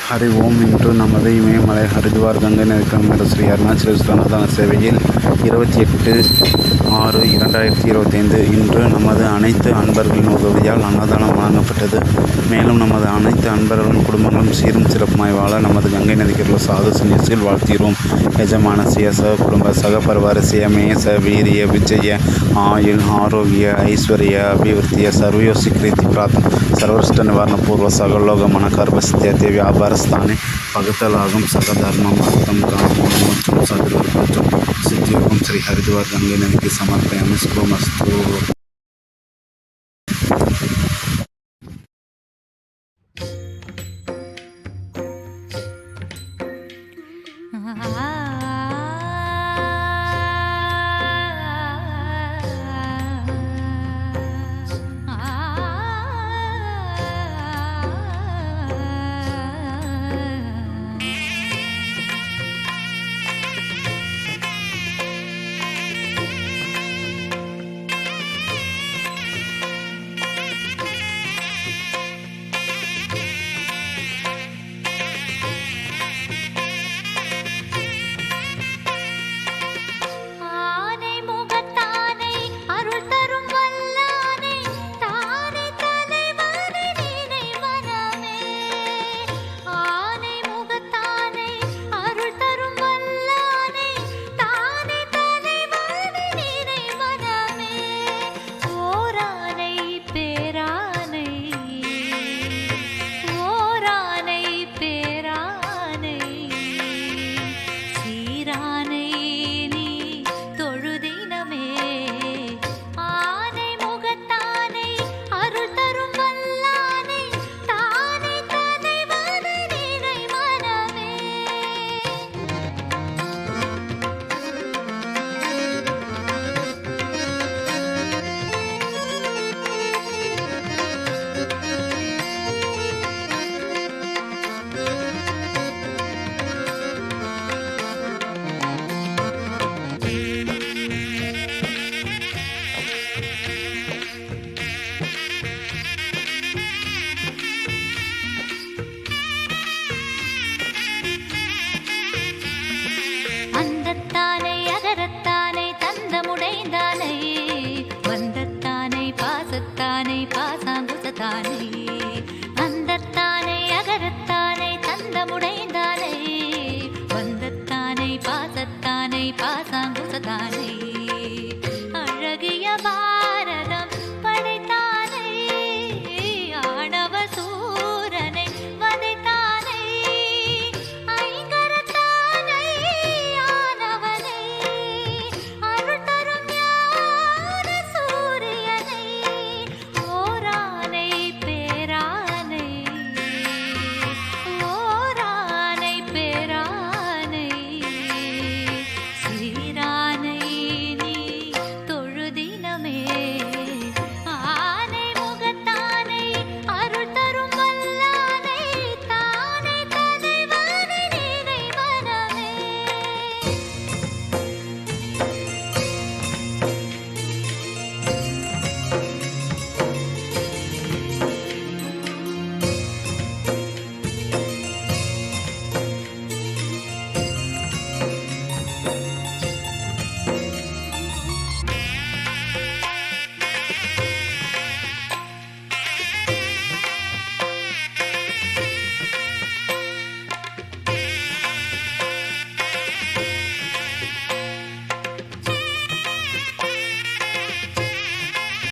ஹரி ஓம். இன்று நமது இமயமலை ஹரித்வார் கங்கை நதிக்கரையில் ஸ்ரீ அருணாச்சலேஸ்வரர் அன்னதான சேவையில் 28/6/2025 இன்று நமது அனைத்து அன்பர்களின் உதவியால் அன்னதானம் வழங்கப்பட்டது. மேலும் நமது அனைத்து அன்பர்களின் குடும்பங்களும் சீரும் சிறப்புமாய் வாழ நமது கங்கை நதிக்கரையில் சாது சன்னியாசிகள் வாழ்த்துகிறோம். யஜமானசிய சக குடும்ப சக பரிவாரசிய மேச வீரிய விஜய ஆயுள் ஆரோக்கிய ஐஸ்வர்ய அபிவிருத்திய சர்வயோசி கிருதி பிரார்த்தம் சர்வஷ்ட நிவாரண பூர்வ சகலோக மனகர்பஸ்தியத்தை வியாபாரஸ்தானே பகுத்தலாகும் சகதர்மம் அர்த்தம் காமம் மோட்சம் சதுர்வர்க்கம் சித்தியோகம் ஸ்ரீ ஹரித்வார் கங்கை நதிக்கு சமர்ப்பயாமி. சுபமஸ்து. பாசத்தானை பாசாங்குசத்தானை அந்தத்தானை அகரத்தானை தந்தமுடைந்தானை வந்தத்தானை பாசத்தானை பாசாங்க